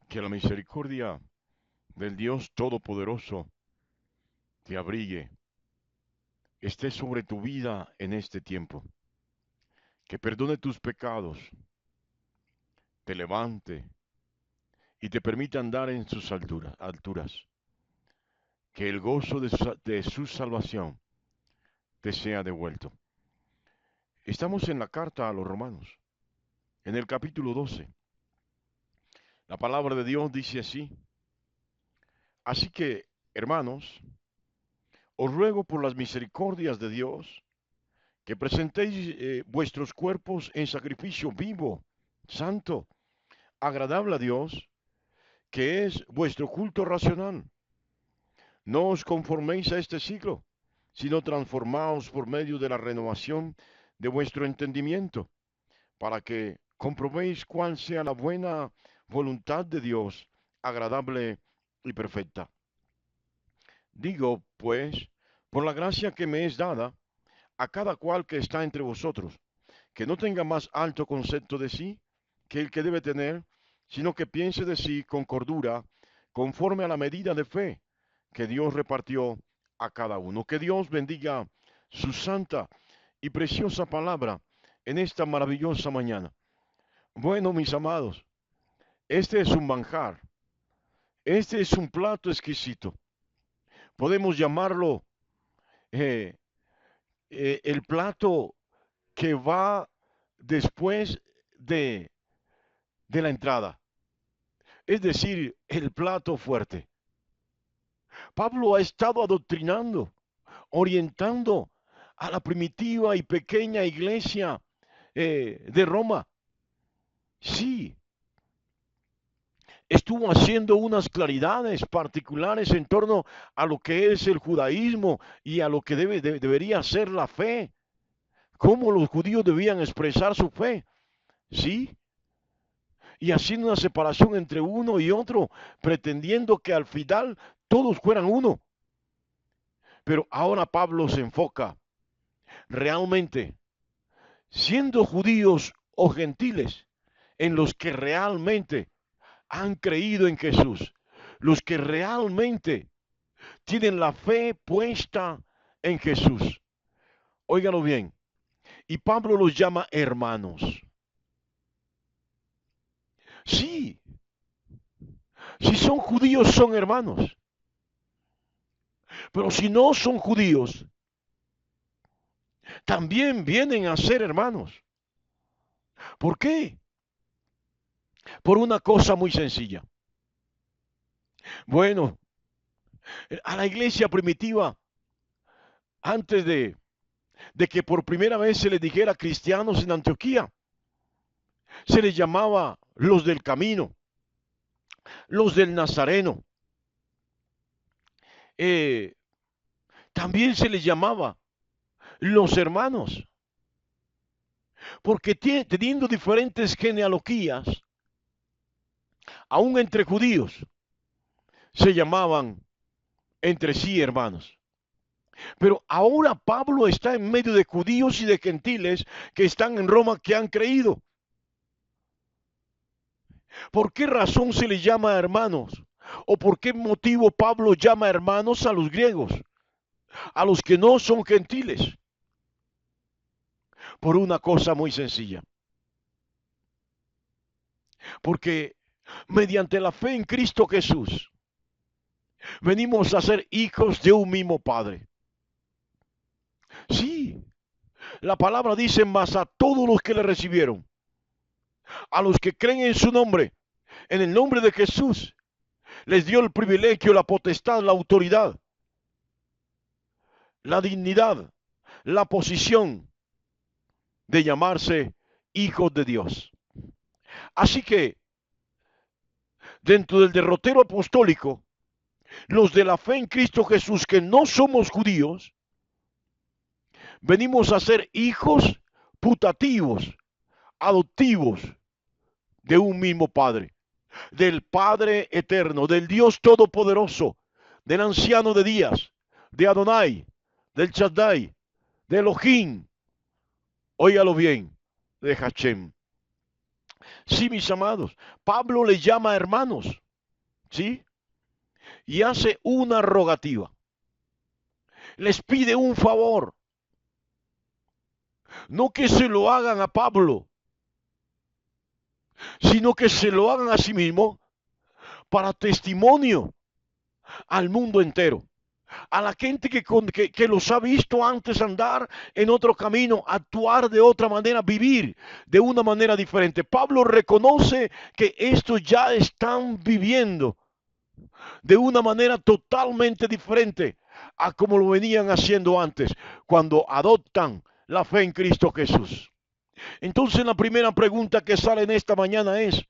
Que la misericordia del Dios Todopoderoso te abrigue, esté sobre tu vida en este tiempo, que perdone tus pecados, te levante y te permita andar en sus alturas, que el gozo de su salvación te sea devuelto. Estamos en la carta a los Romanos, en el capítulo 12. La palabra de Dios dice así: así que, hermanos, os ruego por las misericordias de Dios que presentéis vuestros cuerpos en sacrificio vivo, santo, agradable a Dios, que es vuestro culto racional. No os conforméis a este siglo, sino transformaos por medio de la renovación de vuestro entendimiento, para que comprobéis cuál sea la buena voluntad de Dios, agradable y perfecta. Digo, pues, por la gracia que me es dada, a cada cual que está entre vosotros, que no tenga más alto concepto de sí que el que debe tener, sino que piense de sí con cordura, conforme a la medida de fe que Dios repartió a cada uno. Que Dios bendiga su santa y preciosa palabra en esta maravillosa mañana. Bueno, mis amados, este es un manjar, este es un plato exquisito. Podemos llamarlo eh, el plato que va después de, de la entrada, es decir, el plato fuerte. Pablo ha estado adoctrinando, orientando a la primitiva y pequeña iglesia de Roma. Sí, estuvo haciendo unas claridades particulares en torno a lo que es el judaísmo y a lo que debería ser la fe, cómo los judíos debían expresar su fe. Sí, y haciendo una separación entre uno y otro, pretendiendo que al final todos fueran uno. Pero ahora Pablo se enfoca realmente, siendo judíos o gentiles, en los que realmente han creído en Jesús, los que realmente tienen la fe puesta en Jesús. Óigalo bien, y Pablo los llama hermanos. Sí, si son judíos son hermanos, pero si no son judíos, también vienen a ser hermanos. ¿Por qué? Por una cosa muy sencilla. Bueno, a la iglesia primitiva, antes de que por primera vez se les dijera cristianos en Antioquía, se les llamaba los del camino, los del Nazareno. Eh, También se les llamaba los hermanos, porque teniendo diferentes genealogías, aún entre judíos, se llamaban entre sí hermanos. Pero ahora Pablo está en medio de judíos y de gentiles que están en Roma que han creído. ¿Por qué razón se les llama hermanos? ¿O por qué motivo Pablo llama hermanos a los griegos, a los que no son gentiles? Por una cosa muy sencilla. Porque mediante la fe en Cristo Jesús, venimos a ser hijos de un mismo Padre. Sí, la palabra dice más a todos los que le recibieron, a los que creen en su nombre, en el nombre de Jesús, les dio el privilegio, la potestad, la autoridad, la dignidad, la posición de llamarse hijos de Dios. Así que, dentro del derrotero apostólico, los de la fe en Cristo Jesús que no somos judíos, venimos a ser hijos putativos, adoptivos de un mismo Padre, del Padre eterno, del Dios todopoderoso, del anciano de días, de Adonai, del Shaddai, de Elohim, óigalo bien, de Hashem. Sí, mis amados, Pablo les llama hermanos, ¿sí? Y hace una rogativa. Les pide un favor. No que se lo hagan a Pablo, sino que se lo hagan a sí mismo para testimonio al mundo entero. A la gente que los ha visto antes andar en otro camino, actuar de otra manera, vivir de una manera diferente. Pablo reconoce que estos ya están viviendo de una manera totalmente diferente a como lo venían haciendo antes, cuando adoptan la fe en Cristo Jesús. Entonces la primera pregunta que sale en esta mañana es,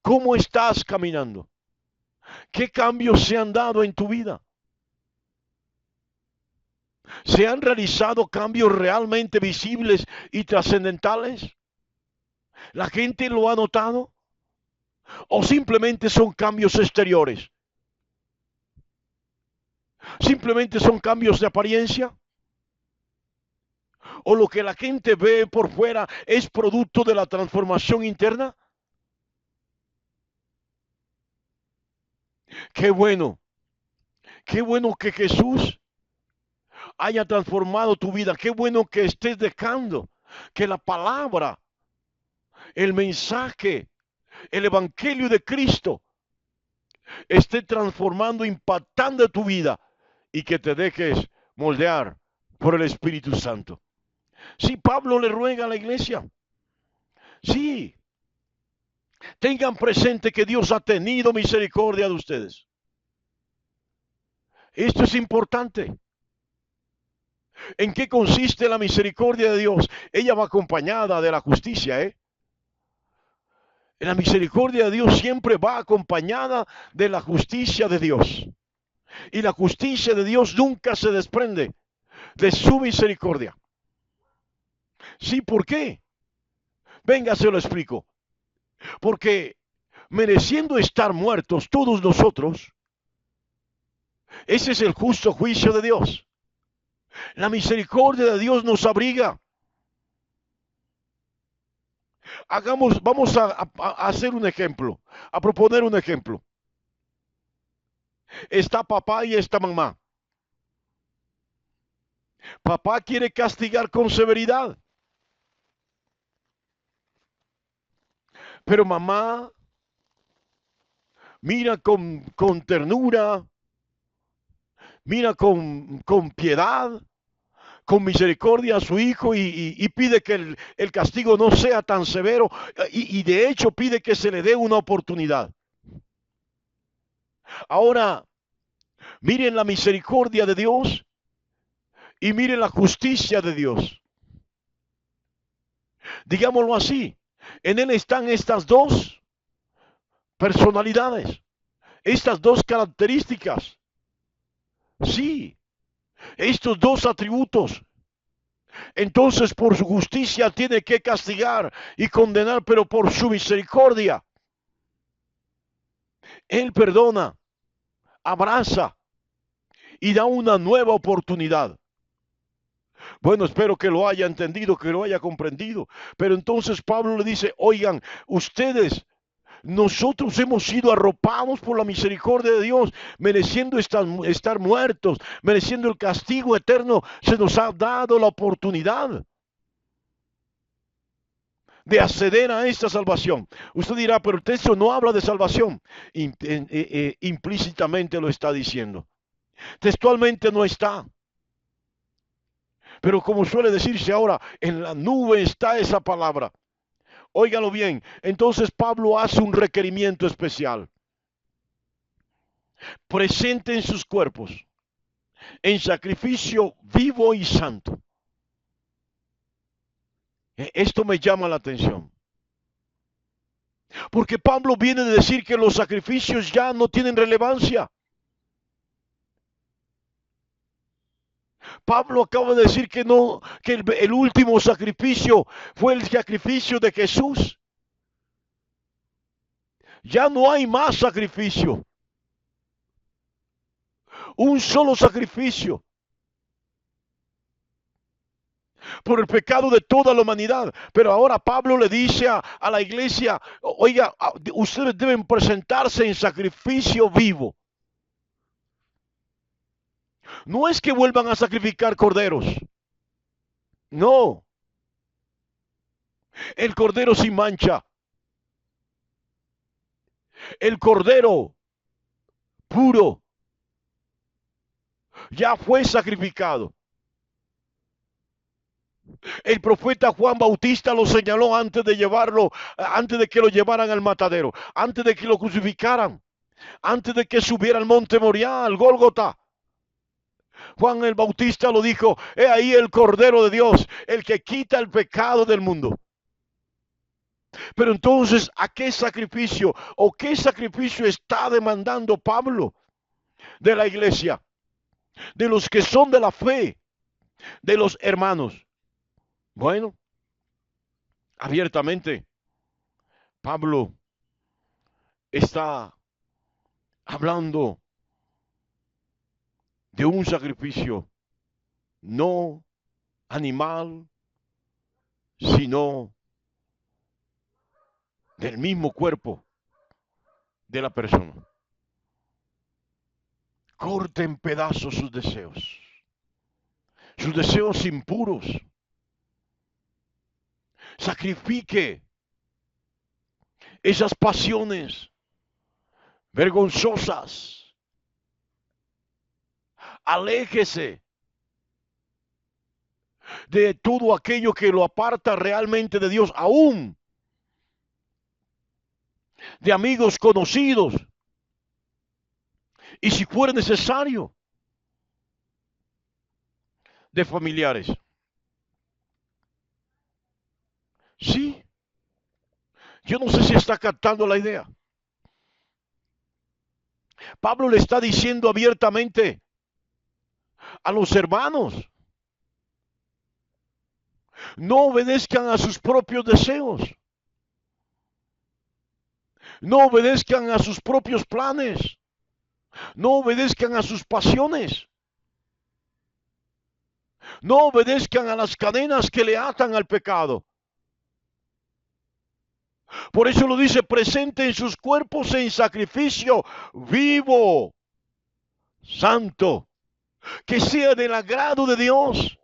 ¿cómo estás caminando? ¿Qué cambios se han dado en tu vida? ¿Se han realizado cambios realmente visibles y trascendentales? ¿La gente lo ha notado? ¿O simplemente son cambios exteriores? ¿Simplemente son cambios de apariencia? ¿O lo que la gente ve por fuera es producto de la transformación interna? Qué bueno, qué bueno que Jesús haya transformado tu vida. Qué bueno que estés dejando que la palabra, el mensaje, el evangelio de Cristo esté transformando, impactando tu vida y que te dejes moldear por el Espíritu Santo. Sí, Pablo le ruega a la iglesia. Sí, tengan presente que Dios ha tenido misericordia de ustedes. Esto es importante. ¿En qué consiste la misericordia de Dios? Ella va acompañada de la justicia, ¿eh? La misericordia de Dios siempre va acompañada de la justicia de Dios. Y la justicia de Dios nunca se desprende de su misericordia. Sí, ¿por qué? Venga, se lo explico. Porque mereciendo estar muertos todos nosotros, ese es el justo juicio de Dios. La misericordia de Dios nos abriga. Vamos a hacer un ejemplo, a proponer un ejemplo. Está papá y está mamá. Papá quiere castigar con severidad, pero mamá mira con ternura, mira con piedad, con misericordia a su hijo y pide que el castigo no sea tan severo y de hecho pide que se le dé una oportunidad. Ahora, miren la misericordia de Dios y miren la justicia de Dios. Digámoslo así, en Él están estas dos personalidades, estas dos características. Sí, estos dos atributos. Entonces por su justicia tiene que castigar y condenar, pero por su misericordia, Él perdona, abraza y da una nueva oportunidad. Bueno, espero que lo haya entendido, que lo haya comprendido. Pero entonces Pablo le dice, oigan, ustedes, nosotros hemos sido arropados por la misericordia de Dios, mereciendo estar muertos, mereciendo el castigo eterno. Se nos ha dado la oportunidad de acceder a esta salvación. Usted dirá, pero el texto no habla de salvación. Implícitamente lo está diciendo. Textualmente no está. Pero como suele decirse ahora, en la nube está esa palabra. Óigalo bien. Entonces Pablo hace un requerimiento especial. Presenten sus cuerpos en sacrificio vivo y santo. Esto me llama la atención. Porque Pablo viene de decir que los sacrificios ya no tienen relevancia. Pablo acaba de decir que no, que el último sacrificio fue el sacrificio de Jesús. Ya no hay más sacrificio. Un solo sacrificio. por el pecado de toda la humanidad. Pero ahora Pablo le dice a la iglesia, oiga, ustedes deben presentarse en sacrificio vivo. No es que vuelvan a sacrificar corderos. No, el cordero sin mancha, el cordero puro, ya fue sacrificado. El profeta Juan Bautista lo señaló antes de llevarlo, antes de que lo llevaran al matadero, antes de que lo crucificaran, antes de que subiera al monte Moriah, al Gólgota. Juan el Bautista lo dijo: he ahí el Cordero de Dios, el que quita el pecado del mundo. Pero entonces, ¿a qué sacrificio o qué sacrificio está demandando Pablo de la iglesia? De los que son de la fe, de los hermanos. Bueno, abiertamente, Pablo está hablando de un sacrificio no animal, sino del mismo cuerpo de la persona. Corte en pedazos sus deseos impuros. Sacrifique esas pasiones vergonzosas. Aléjese de todo aquello que lo aparta realmente de Dios, aún de amigos conocidos. Y si fuera necesario, de familiares. Sí, yo no sé si está captando la idea. Pablo le está diciendo abiertamente a los hermanos: no obedezcan a sus propios deseos. No obedezcan a sus propios planes. No obedezcan a sus pasiones. No obedezcan a las cadenas que le atan al pecado. Por eso lo dice: presenten sus cuerpos en sacrificio vivo, santo, que sea del agrado de Dios.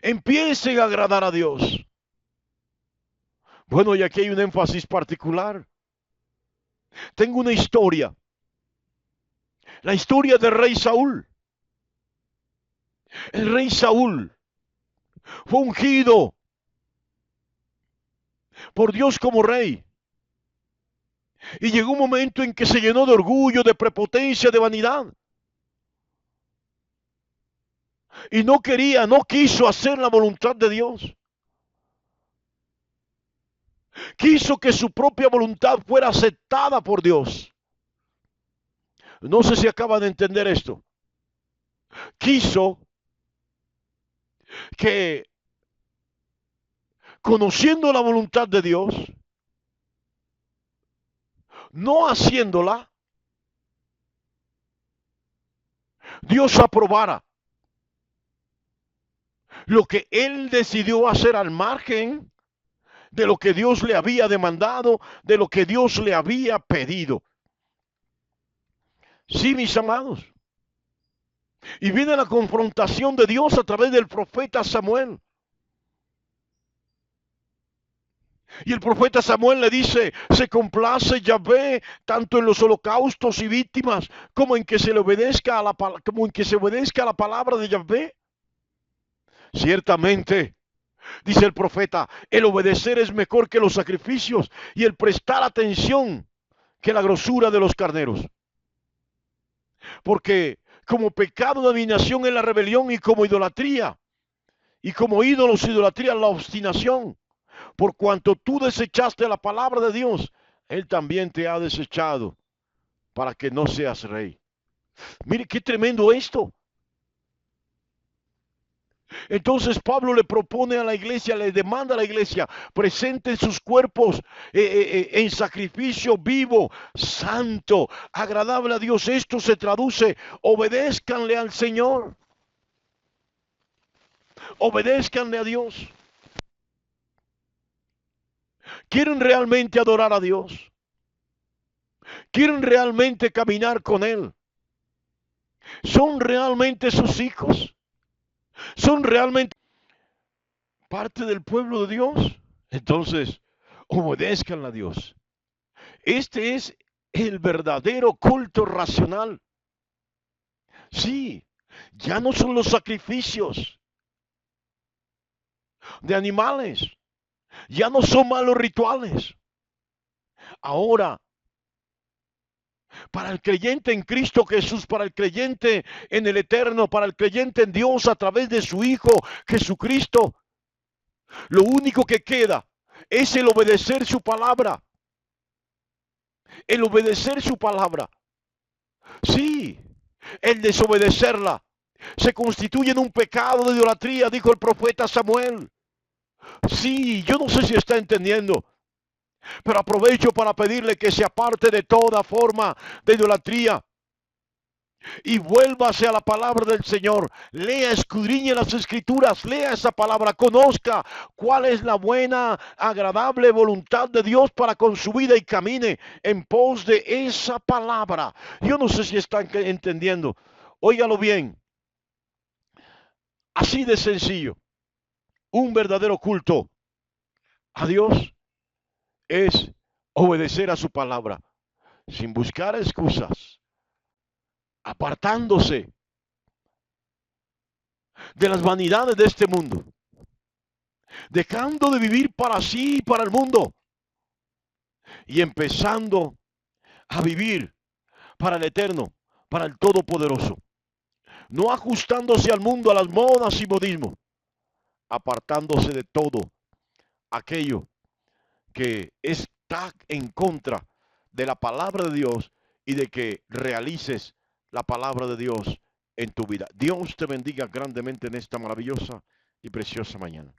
Empiecen a agradar a Dios. Bueno, y aquí hay un énfasis particular. Tengo una historia. La historia del rey Saúl. El rey Saúl fue ungido por Dios como rey. Y llegó un momento en que se llenó de orgullo, de prepotencia, de vanidad. Y no quiso hacer la voluntad de Dios. Quiso que su propia voluntad fuera aceptada por Dios. No sé si acaban de entender esto. Quiso que, conociendo la voluntad de Dios, no haciéndola, Dios aprobara lo que él decidió hacer al margen de lo que Dios le había demandado, de lo que Dios le había pedido. Sí, mis amados. Y viene la confrontación de Dios a través del profeta Samuel. Y el profeta Samuel le dice: se complace Yahvé tanto en los holocaustos y víctimas como en que se le obedezca a la palabra de Yahvé. Ciertamente, dice el profeta, el obedecer es mejor que los sacrificios y el prestar atención que la grosura de los carneros. Porque como pecado de adivinación es la rebelión, y como idolatría, y como ídolos idolatría la obstinación. Por cuanto tú desechaste la palabra de Dios, Él también te ha desechado para que no seas rey. Mire qué tremendo esto. Entonces Pablo le propone a la iglesia, le demanda a la iglesia: presenten sus cuerpos en sacrificio vivo, santo, agradable a Dios. Esto se traduce: obedézcanle al Señor. Obedézcanle a Dios. ¿Quieren realmente adorar a Dios? ¿Quieren realmente caminar con Él? ¿Son realmente sus hijos? ¿Son realmente parte del pueblo de Dios? Entonces, obedézcanle a Dios. Este es el verdadero culto racional. Sí, ya no son los sacrificios de animales, ya no son malos rituales. Ahora, para el creyente en Cristo Jesús, para el creyente en el eterno, para el creyente en Dios a través de su Hijo Jesucristo, lo único que queda es el obedecer su palabra. El obedecer su palabra. Sí, el desobedecerla se constituye en un pecado de idolatría, dijo el profeta Samuel. Sí, yo no sé si está entendiendo, pero aprovecho para pedirle que se aparte de toda forma de idolatría y vuélvase a la palabra del Señor. Lea, escudriñe las escrituras, lea esa palabra, conozca cuál es la buena, agradable voluntad de Dios para con su vida y camine en pos de esa palabra. Yo no sé si están entendiendo. Óigalo bien, así de sencillo. Un verdadero culto a Dios es obedecer a su palabra, sin buscar excusas, apartándose de las vanidades de este mundo, dejando de vivir para sí y para el mundo y empezando a vivir para el eterno, para el todopoderoso, no ajustándose al mundo, a las modas y modismo, apartándose de todo aquello que está en contra de la palabra de Dios y de que realices la palabra de Dios en tu vida. Dios te bendiga grandemente en esta maravillosa y preciosa mañana.